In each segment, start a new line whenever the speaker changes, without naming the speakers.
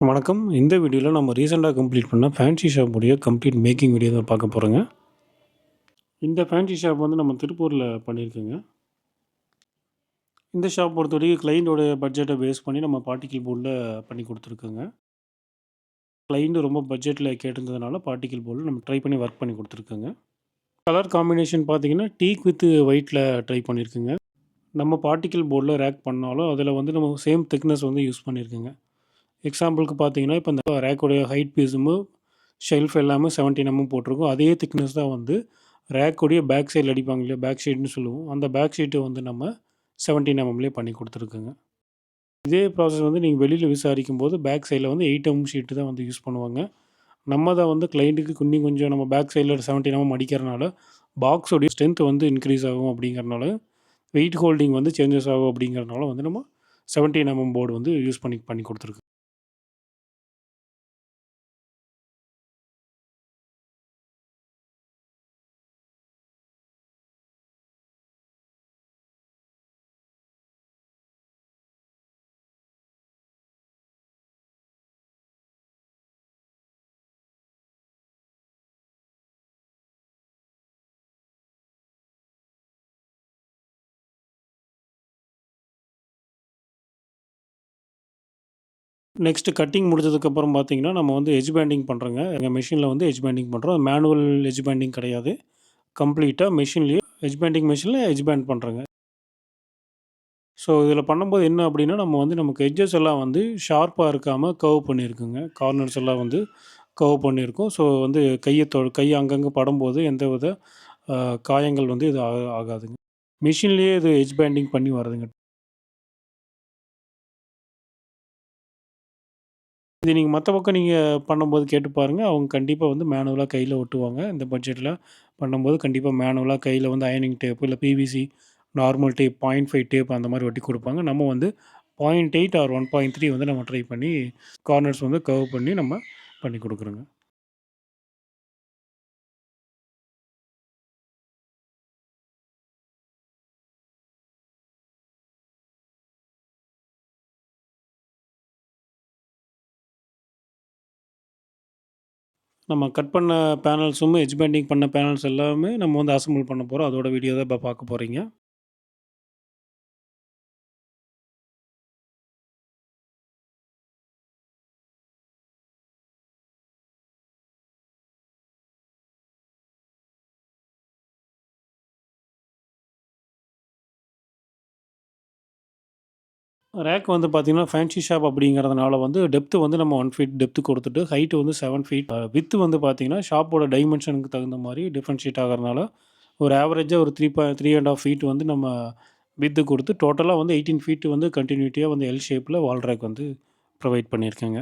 வணக்கம். இந்த வீடியோல நம்ம ரீசென்ட்டா கம்ப்ளீட் பண்ண ஃபேன்சி ஷாப் உடைய கம்ப்ளீட் மேக்கிங் வீடியோ தான் பார்க்க போறோங்க. இந்த ஃபேன்சி ஷாப் வந்து நம்ம திருப்பூர்ல பண்ணியிருக்கோங்க. இந்த ஷாப் பொறுத்தவரைக்கும் கிளையண்டோட பட்ஜெட்ட பேஸ் பண்ணி நம்ம பார்ட்டிக்கிள் போர்ட்ல பண்ணி குடுத்துருக்கோங்க. கிளையண்ட் ரொம்ப பட்ஜெட்ல கேட்டிருந்ததுனால பார்ட்டிக்கிள் போர்ட்ல நம்ம ட்ரை பண்ணி ஒர்க் பண்ணி குடுத்துருக்கோங்க. கலர் காம்பினேஷன் பார்த்தீங்கன்னா, டீக் வித் ஒயிட்ல ட்ரை பண்ணியிருக்கோங்க. நம்ம பார்ட்டிக்கிள் போர்ட்ல ரேக் பண்ணாலும், அதில வந்து நம்ம சேம் திக்னஸ் வந்து யூஸ் பண்ணியிருக்கோங்க. எக்ஸாம்பிளுக்கு பார்த்தீங்கன்னா, இப்ப இந்த ரேக்குடைய ஹைட் பீஸுமு, ஷெல்ஃப் எல்லாமே 17 போட்டிருக்கும். அதே திக்னஸ் தான் வந்து ரேக்குடைய பேக் சைட்ல அடிப்பாங்க இல்லையா? பேக் ஷீட்ன்னு சொல்லுவோம். அந்த பேக் ஷீட்ட வந்து நம்ம 17 எம்எம்லயே பண்ணி குடுத்துருக்கோங்க. இதே ப்ராசஸ் வந்து நீங்க வெளியில விசாரிக்கும்போது, பேக் சைட்ல வந்து 8 ஷீட் தான் வந்து யூஸ் பண்ணுவாங்க. நம்ம தான் வந்து கிளையன்ட்டுக்கு இன்னும் கொஞ்சம் நம்ம பேக் சைட்ல 17 அடிக்கிறனால, பாக்ஸோடைய ஸ்ட்ரென்த் வந்து இன்க்ரீஸ் ஆகும் அப்படிங்கிறனால, வெயிட் ஹோல்டிங் வந்து சேஞ்சஸ் ஆகும் அப்படிங்கிறனால வந்து நம்ம 17 போர்டு வந்து யூஸ் பண்ணி பண்ணி குடுத்துருக்கோம். நெக்ஸ்ட் கட்டிங் முடிஞ்சதுக்கப்புறம் பார்த்தீங்கன்னா, நம்ம வந்து எட்ஜ் பேண்டிங் பண்றோங்க. எங்க மெஷின்ல வந்து எட்ஜ் பேண்டிங் பண்றோம். மேனுவல் எட்ஜ் பேண்டிங் கிடையாது. கம்ப்ளீட்டா மெஷின்லயே எட்ஜ் பேண்டிங் மெஷின்ல எட்ஜ் பேண்ட் பண்றோங்க. ஸோ, இதில பண்ணும்போது என்ன அப்டின்னா, நம்ம வந்து நமக்கு எட்ஜஸ் எல்லாம் வந்து ஷார்ப்பா இருக்காம கர்வ் பண்ணியிருக்குங்க. கார்னர்ஸ் எல்லாம் வந்து கர்வ் பண்ணியிருக்கும். ஸோ, வந்து கை அங்கங்க படும்போது எந்தவித அ காயங்கள் வந்து இது ஆகாதுங்க. மெஷின்லயே இது எட்ஜ் பேண்டிங் பண்ணி வருதுங்க. இது நீங்க மத்த பக்கம் நீங்க பண்ணும்போது கேட்டு பாருங்க. அவங்க கண்டிப்பா வந்து மேனுவலா கையில ஒட்டுவாங்க. இந்த பட்ஜெட்ல பண்ணும்போது கண்டிப்பா மேனுவலா கையில வந்து அயர்னிங் டேப் இல்ல பிவிசி நார்மல் டேப் 0.5 டேப் அந்த மாரி ஒட்டி குடுப்பாங்க. நம்ம வந்து 0.8 ஆர் 1.3 வந்து நம்ம ட்ரை பண்ணி கார்னர்ஸ் வந்து கர்வ் பண்ணி நம்ம பண்ணி குடுக்குறோங்க. நம்ம கட் பண்ண பேனல்ஸும் எட்ஜ் பேண்டிங் பண்ண பேனல்ஸ் எல்லாமே நம்ம வந்து அசெம்பிள் பண்ண போறோம். அதோட வீடியோ தான் இப்ப பார்க்க போறீங்க. ரேக் வந்து பார்த்தீங்கன்னா, ஃபேன்சி ஷாப் அப்படிங்கிறதுனால வந்து டெப்த் வந்து நம்ம 1 ஃபீட் டெப்த் குடுத்துட்டு, ஹைட் வந்து 7 ஃபீட் விட்த் வந்து பார்த்தீங்கன்னா, ஷாப்போட டைமென்ஷனுக்கு தகுந்த மாரி டிஃபரன்ஷியேட் ஆகுறனால, ஒரு ஆவரேஜா ஒரு 3 1/2 ஃபீட் வந்து நம்ம விட்த் குடுத்து, டோட்டலா வந்து 18 ஃபீட் வந்து கன்டினியூட்டியா வந்து எல் ஷேப்ல வால் ரேக் வந்து ப்ரொவைட் பண்ணியிருக்கேங்க.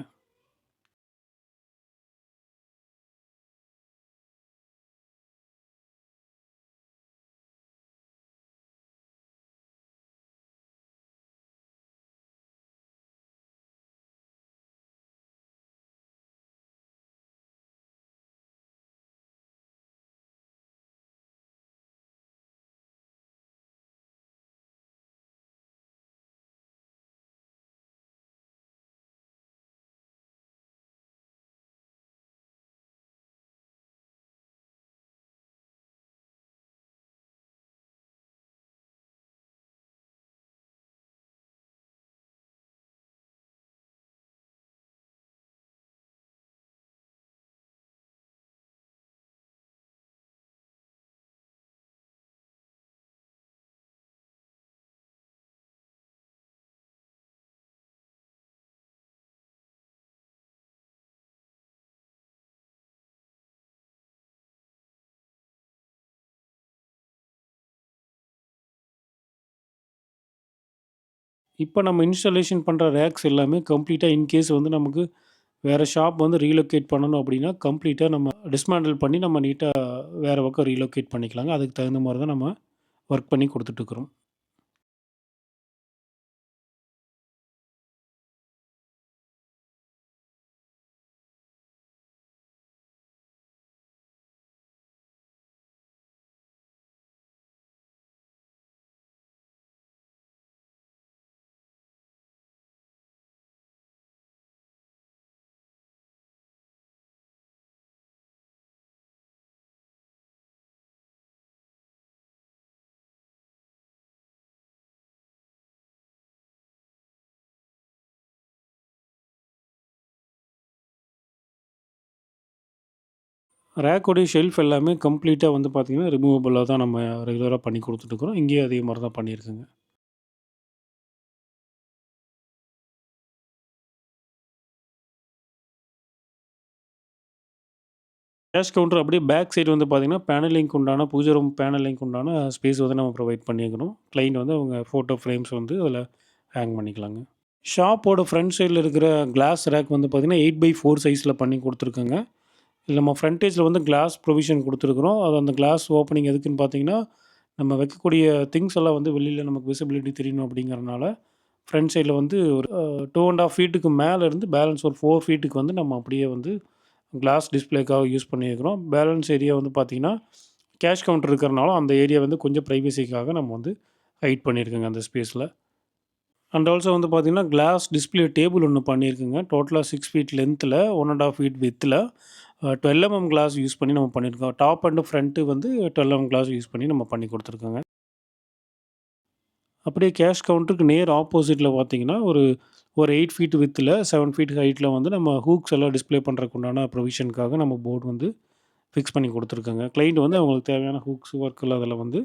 இப்ப நம்ம இன்ஸ்டாலேஷன் பண்ற ரேக்ஸ் எல்லாமே கம்ப்ளீட்டா இன்கேஸ் வந்து நமக்கு வேற ஷாப் வந்து ரீலொகேட் பண்ணணும் அப்படின்னா, கம்ப்ளீட்டா நம்ம டிஸ்மேண்டில் பண்ணி நம்ம நீட்டா வேற பக்கம் ரீலொகேட் பண்ணிக்கலாங்க. அதுக்கு தகுந்த மாரி தான் நம்ம ஒர்க் பண்ணி குடுத்துட்டுருக்குறோம். ரேக்கோடைய ஷெல்ஃப் எல்லாமே கம்ப்ளீட்டா வந்து பார்த்தீங்கன்னா, ரிமூவபிளா தான் நம்ம ரெகுலரா பண்ணி குடுத்துட்டுருக்குறோம். இங்கேயும் அதே மாரி தான் பண்ணியிருக்குங்க. கேஷ் கவுண்டர் அப்படியே பேக் சைடு வந்து பார்த்தீங்கன்னா, பேனலிங்க்கு உண்டான பூஜை ரூம் பேனலிங்க்கு உண்டான ஸ்பேஸ் வந்து நம்ம ப்ரொவைட் பண்ணியிருக்கிறோம். கிளையண்ட் வந்து அவங்க ஃபோட்டோ ஃப்ரேம்ஸ் வந்து அதில ஹேங் பண்ணிக்கலாங்க. ஷாப்போட ஃப்ரண்ட் சைடுல இருக்கிற கிளாஸ் ரேக் வந்து பார்த்தீங்கன்னா, 8/4 சைஸ்ல பண்ணி குடுத்துருக்கோங்க. இதுல நம்ம ஃப்ரண்டேஜ்ல வந்து கிளாஸ் ப்ரொவிஷன் குடுத்துருக்குறோம். அது அந்த கிளாஸ் ஓப்பனிங் எதுக்குன்னு பார்த்தீங்கன்னா, நம்ம வைக்கக்கூடிய திங்ஸ் எல்லாம் வந்து வெளியில நமக்கு விசிபிலிட்டி தெரியணும் அப்படிங்கிறனால, ஃப்ரண்ட் சைடுல வந்து ஒரு 2 1/2 ஃபீட்டுக்கு மேல இருந்து பேலன்ஸ் ஒரு 4 ஃபீட்டுக்கு வந்து நம்ம அப்படியே வந்து கிளாஸ் டிஸ்ப்ளேக்காக யூஸ் பண்ணியிருக்கிறோம். பேலன்ஸ் ஏரியா வந்து பார்த்தீங்கன்னா, கேஷ் கவுண்டர் இருக்கிறனால அந்த ஏரியா வந்து கொஞ்சம் பிரைவசிக்காக நம்ம வந்து ஹைட் பண்ணியிருக்கோங்க அந்த ஸ்பேஸ்ல. அண்ட் ஆல்சோ வந்து பார்த்தீங்கன்னா, கிளாஸ் டிஸ்ப்ளே டேபிள் ஒண்ணு பண்ணியிருக்குங்க. டோட்டலா 6 ஃபீட் லென்த்துல, 1 1/2 ஃபீட் விட்த்ல 12 கிளாஸ் யூஸ் பண்ணி நம்ம பண்ணியிருக்கோம். டாப் அண்ட் ஃப்ரண்ட் வந்து 12 கிளாஸ் யூஸ் பண்ணி நம்ம பண்ணி குடுத்துருக்கோங்க. அப்படியே கேஷ் கவுண்டருக்கு நேர் ஆப்போசிட்ல பார்த்தீங்கன்னா, ஒரு ஒரு 8 ஃபீட் விட்த்ல 7 ஃபீட் ஹைட்ல வந்து நம்ம ஹூக்ஸ் எல்லாம் டிஸ்ப்ளே பண்றதுக்கு உண்டான ப்ரொவிஷனுக்காக நம்ம போர்ட் வந்து ஃபிக்ஸ் பண்ணி குடுத்துருக்கோங்க. கிளையண்ட் வந்து அவங்களுக்கு தேவையான ஹூக்ஸ் ஒர்க்லாம் அதில வந்து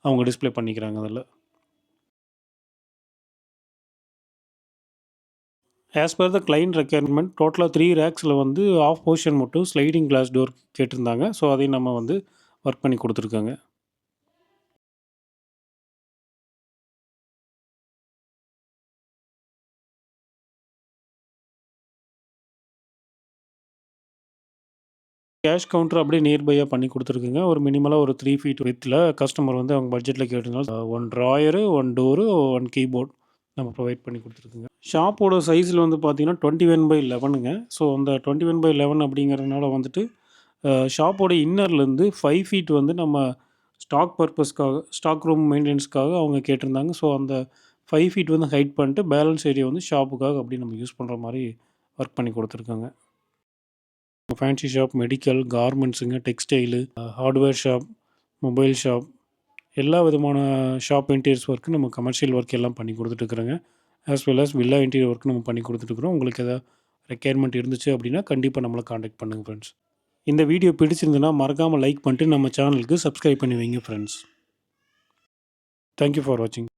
அவங்க டிஸ்ப்ளே பண்ணிக்கிறாங்க அதில. As per the client requirement டோட்டலா 3 ரேக்ஸ்ல வந்து ஆஃப் போர்ஷன் மட்டும் ஸ்லைடிங் கிளாஸ் டோர் கேட்டிருந்தாங்க. ஸோ, அதையும் நம்ம வந்து ஒர்க் பண்ணி குடுத்துருக்கோங்க. கேஷ் கவுண்டர் அப்படியே நியர்பையா பண்ணி குடுத்துருக்குங்க. ஒரு மினிமலா ஒரு 3 ஃபீட் விட்த்ல கஸ்டமர் வந்து அவங்க பட்ஜெட்ல கேட்டிருந்தனால 1 ட்ராயரு, 1 டோரு, 1 கீபோர்ட் நம்ம ப்ரொவைட் பண்ணி குடுத்துருக்கோங்க. ஷாப்போட சைஸ்ல வந்து பார்த்தீங்கன்னா 21/11ங்க. ஸோ, அந்த 21/11 அப்படிங்கிறதுனால வந்துட்டு ஷாப்போட இன்னர்லேருந்து 5 ஃபீட் வந்து நம்ம ஸ்டாக் பர்ப்பஸ்க்காக ஸ்டாக் ரூம் மெயின்டனன்ஸ்க்காக அவங்க கேட்டிருந்தாங்க. ஸோ, அந்த 5 ஃபீட் வந்து ஹைட் பண்ணிட்டு பேலன்ஸ் ஏரியா வந்து ஷாப்புக்காக அப்படி நம்ம யூஸ் பண்ற மாரி ஒர்க் பண்ணி குடுத்துருக்கோங்க. ஃபேன்சி ஷாப், மெடிக்கல், கார்மெண்ட்ஸுங்க, textile, hardware shop, mobile shop எல்லா விதமான ஷாப் இன்டீரியர்ஸ் ஒர்க்கு நம்ம கமர்ஷியல் ஒர்க் எல்லாம் பண்ணி குடுத்துட்டுருக்குறோங்க. As well as villa interior work நம்ம பண்ணி குடுத்துட்டுருக்குறோம். உங்களுக்கு எதா ரெக்யர்மென்ட் இருந்துச்சு அப்படின்னா, கண்டிப்பா நம்மள கான்டாக்ட் பண்ணுங்க ஃப்ரெண்ட்ஸ். இந்த வீடியோ பிடிச்சிருந்ததுன்னா, மறக்காம லைக் பண்ணிட்டு நம்ம சேனலுக்கு சப்ஸ்கிரைப் பண்ணி வைங்க ஃப்ரெண்ட்ஸ். தேங்க் யூ ஃபார் வாட்சிங்.